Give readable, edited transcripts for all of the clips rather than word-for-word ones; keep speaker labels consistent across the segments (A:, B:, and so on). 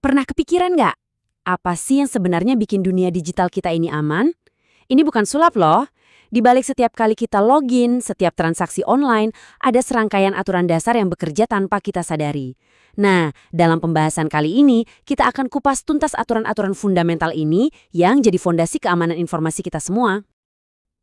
A: Pernah kepikiran nggak? Apa sih yang sebenarnya bikin dunia digital kita ini aman? Ini bukan sulap loh. Di balik setiap kali kita login, setiap transaksi online, ada serangkaian aturan dasar yang bekerja tanpa kita sadari. Nah, dalam pembahasan kali ini, kita akan kupas tuntas aturan-aturan fundamental ini yang jadi fondasi keamanan informasi kita semua.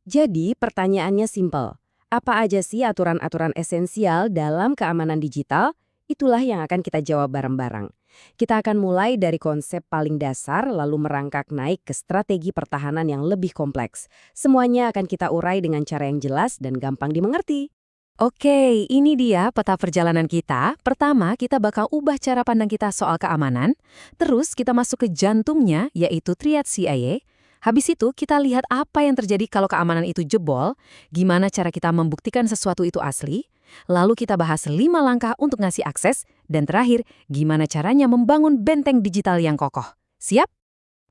A: Jadi, pertanyaannya simpel. Apa aja sih aturan-aturan esensial dalam keamanan digital? Itulah yang akan kita jawab bareng-bareng. Kita akan mulai dari konsep paling dasar lalu merangkak naik ke strategi pertahanan yang lebih kompleks. Semuanya akan kita urai dengan cara yang jelas dan gampang dimengerti. Oke, ini dia peta perjalanan kita. Pertama, kita bakal ubah cara pandang kita soal keamanan. Terus kita masuk ke jantungnya, yaitu triad CIA. Habis itu kita lihat apa yang terjadi kalau keamanan itu jebol, gimana cara kita membuktikan sesuatu itu asli. Lalu kita bahas 5 langkah untuk ngasih akses, dan terakhir, gimana caranya membangun benteng digital yang kokoh. Siap?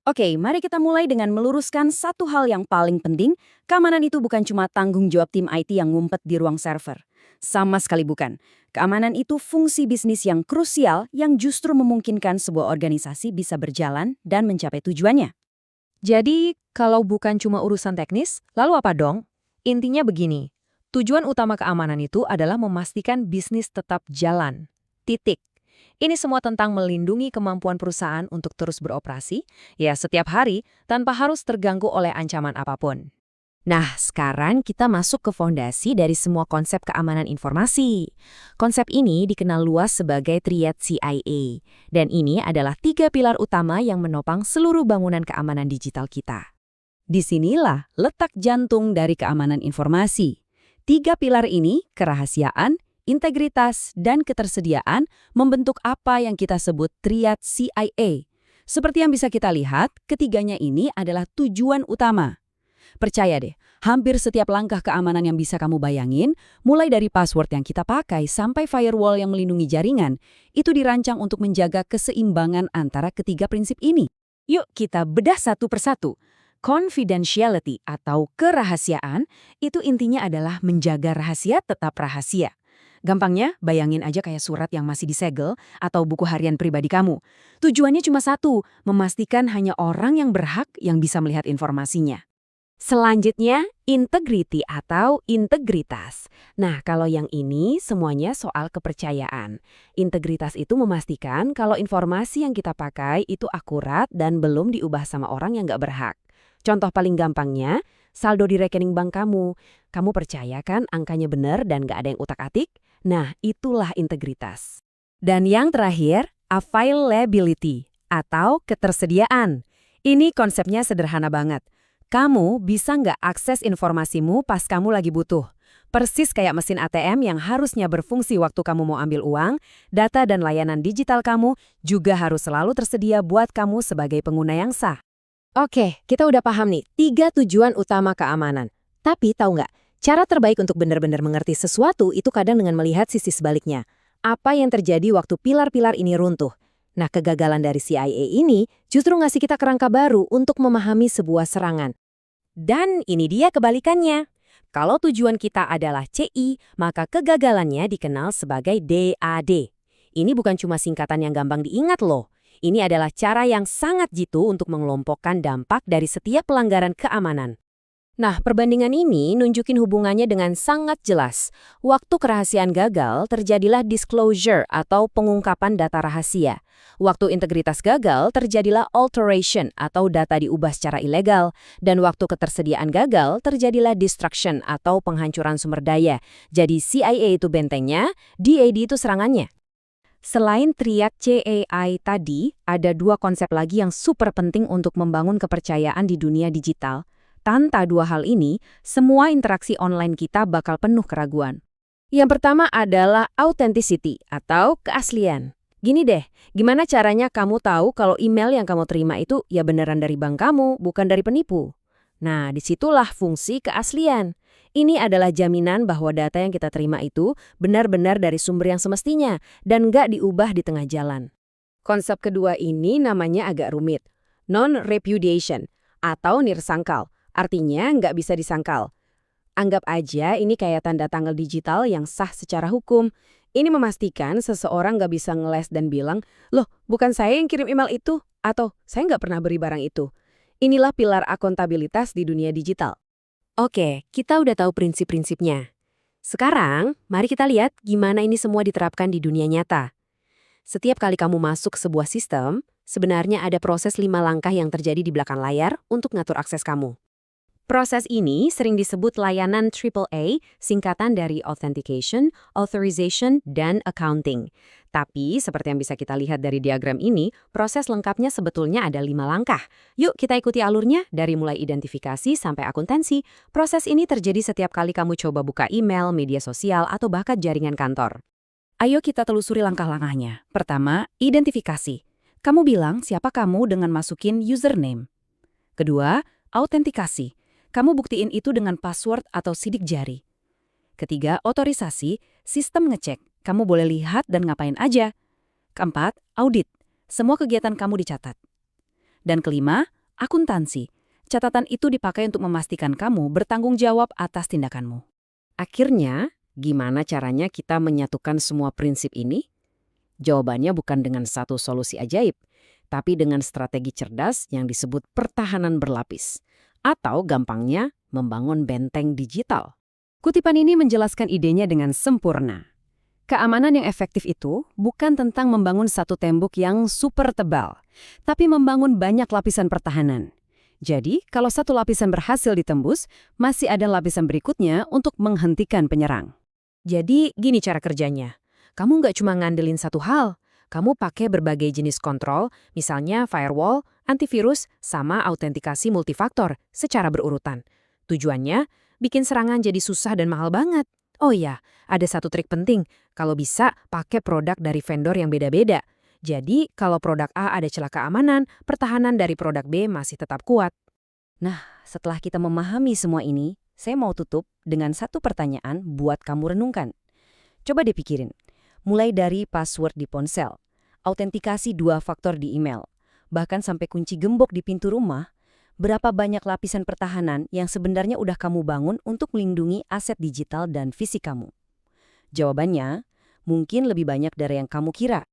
A: Oke, mari kita mulai dengan meluruskan satu hal yang paling penting. Keamanan itu bukan cuma tanggung jawab tim IT yang ngumpet di ruang server. Sama sekali bukan. Keamanan itu fungsi bisnis yang krusial yang justru memungkinkan sebuah organisasi bisa berjalan dan mencapai tujuannya. Jadi, kalau bukan cuma urusan teknis, lalu apa dong? Intinya begini. Tujuan utama keamanan itu adalah memastikan bisnis tetap jalan. Titik. Ini semua tentang melindungi kemampuan perusahaan untuk terus beroperasi, ya setiap hari, tanpa harus terganggu oleh ancaman apapun. Nah, sekarang kita masuk ke fondasi dari semua konsep keamanan informasi. Konsep ini dikenal luas sebagai triad CIA, dan ini adalah 3 pilar utama yang menopang seluruh bangunan keamanan digital kita. Disinilah letak jantung dari keamanan informasi. 3 pilar ini, kerahasiaan, integritas, dan ketersediaan, membentuk apa yang kita sebut triad CIA. Seperti yang bisa kita lihat, ketiganya ini adalah tujuan utama. Percaya deh, hampir setiap langkah keamanan yang bisa kamu bayangin, mulai dari password yang kita pakai sampai firewall yang melindungi jaringan, itu dirancang untuk menjaga keseimbangan antara ketiga prinsip ini. Yuk kita bedah satu persatu. Confidentiality atau kerahasiaan, itu intinya adalah menjaga rahasia tetap rahasia. Gampangnya, bayangin aja kayak surat yang masih disegel atau buku harian pribadi kamu. Tujuannya cuma satu, memastikan hanya orang yang berhak yang bisa melihat informasinya. Selanjutnya, integrity atau integritas. Nah, kalau yang ini semuanya soal kepercayaan. Integritas itu memastikan kalau informasi yang kita pakai itu akurat dan belum diubah sama orang yang nggak berhak. Contoh paling gampangnya, saldo di rekening bank kamu. Kamu percaya kan angkanya benar dan nggak ada yang utak-atik? Nah, itulah integritas. Dan yang terakhir, availability atau ketersediaan. Ini konsepnya sederhana banget. Kamu bisa nggak akses informasimu pas kamu lagi butuh. Persis kayak mesin ATM yang harusnya berfungsi waktu kamu mau ambil uang, data dan layanan digital kamu juga harus selalu tersedia buat kamu sebagai pengguna yang sah. Oke, kita udah paham nih, 3 tujuan utama keamanan. Tapi tahu nggak, cara terbaik untuk benar-benar mengerti sesuatu itu kadang dengan melihat sisi sebaliknya. Apa yang terjadi waktu pilar-pilar ini runtuh? Nah, kegagalan dari CIA ini justru ngasih kita kerangka baru untuk memahami sebuah serangan. Dan ini dia kebalikannya. Kalau tujuan kita adalah CI, maka kegagalannya dikenal sebagai DAD. Ini bukan cuma singkatan yang gampang diingat loh. Ini adalah cara yang sangat jitu untuk mengelompokkan dampak dari setiap pelanggaran keamanan. Nah, perbandingan ini nunjukin hubungannya dengan sangat jelas. Waktu kerahasiaan gagal, terjadilah disclosure atau pengungkapan data rahasia. Waktu integritas gagal, terjadilah alteration atau data diubah secara ilegal. Dan waktu ketersediaan gagal, terjadilah destruction atau penghancuran sumber daya. Jadi CIA itu bentengnya, DAD itu serangannya. Selain triad CAI tadi, ada 2 konsep lagi yang super penting untuk membangun kepercayaan di dunia digital. Tanpa 2 hal ini, semua interaksi online kita bakal penuh keraguan. Yang pertama adalah authenticity atau keaslian. Gini deh, gimana caranya kamu tahu kalau email yang kamu terima itu ya beneran dari bank kamu, bukan dari penipu? Nah, disitulah fungsi keaslian. Ini adalah jaminan bahwa data yang kita terima itu benar-benar dari sumber yang semestinya dan nggak diubah di tengah jalan. Konsep kedua ini namanya agak rumit. Non-repudiation atau nirsangkal. Artinya nggak bisa disangkal. Anggap aja ini kayak tanda tanggal digital yang sah secara hukum.
B: Ini memastikan seseorang nggak bisa ngeles dan bilang, loh, bukan saya yang kirim email itu, atau saya nggak pernah beri barang itu. Inilah pilar akuntabilitas di dunia digital.
A: Oke, kita udah tahu prinsip-prinsipnya. Sekarang, mari kita lihat gimana ini semua diterapkan di dunia nyata. Setiap kali kamu masuk ke sebuah sistem, sebenarnya ada proses 5 langkah yang terjadi di belakang layar untuk ngatur akses kamu. Proses ini sering disebut layanan AAA, singkatan dari Authentication, Authorization, dan Accounting. Tapi, seperti yang bisa kita lihat dari diagram ini, proses lengkapnya sebetulnya ada 5 langkah. Yuk kita ikuti alurnya dari mulai identifikasi sampai akuntansi. Proses ini terjadi setiap kali kamu coba buka email, media sosial, atau bahkan jaringan kantor.
C: Ayo kita telusuri langkah-langkahnya. Pertama, identifikasi. Kamu bilang siapa kamu dengan masukin username. Kedua, autentikasi. Kamu buktiin itu dengan password atau sidik jari. Ketiga, otorisasi. Sistem ngecek. Kamu boleh lihat dan ngapain aja. Keempat, audit. Semua kegiatan kamu dicatat. Dan kelima, akuntansi. Catatan itu dipakai untuk memastikan kamu bertanggung jawab atas tindakanmu.
A: Akhirnya, gimana caranya kita menyatukan semua prinsip ini? Jawabannya bukan dengan satu solusi ajaib, tapi dengan strategi cerdas yang disebut pertahanan berlapis. Atau gampangnya, membangun benteng digital.
B: Kutipan ini menjelaskan idenya dengan sempurna. Keamanan yang efektif itu bukan tentang membangun satu tembok yang super tebal, tapi membangun banyak lapisan pertahanan. Jadi, kalau satu lapisan berhasil ditembus, masih ada lapisan berikutnya untuk menghentikan penyerang.
A: Jadi, gini cara kerjanya. Kamu nggak cuma ngandelin satu hal. Kamu pakai berbagai jenis kontrol, misalnya firewall, antivirus, sama autentikasi multifaktor secara berurutan. Tujuannya, bikin serangan jadi susah dan mahal banget. Oh iya, ada satu trik penting. Kalau bisa, pakai produk dari vendor yang beda-beda. Jadi, kalau produk A ada celah keamanan, pertahanan dari produk B masih tetap kuat.
C: Nah, setelah kita memahami semua ini, saya mau tutup dengan satu pertanyaan buat kamu renungkan. Coba dipikirin. Mulai dari password di ponsel, autentikasi 2 faktor di email, bahkan sampai kunci gembok di pintu rumah, berapa banyak lapisan pertahanan yang sebenarnya udah kamu bangun untuk melindungi aset digital dan fisik kamu? Jawabannya, mungkin lebih banyak dari yang kamu kira.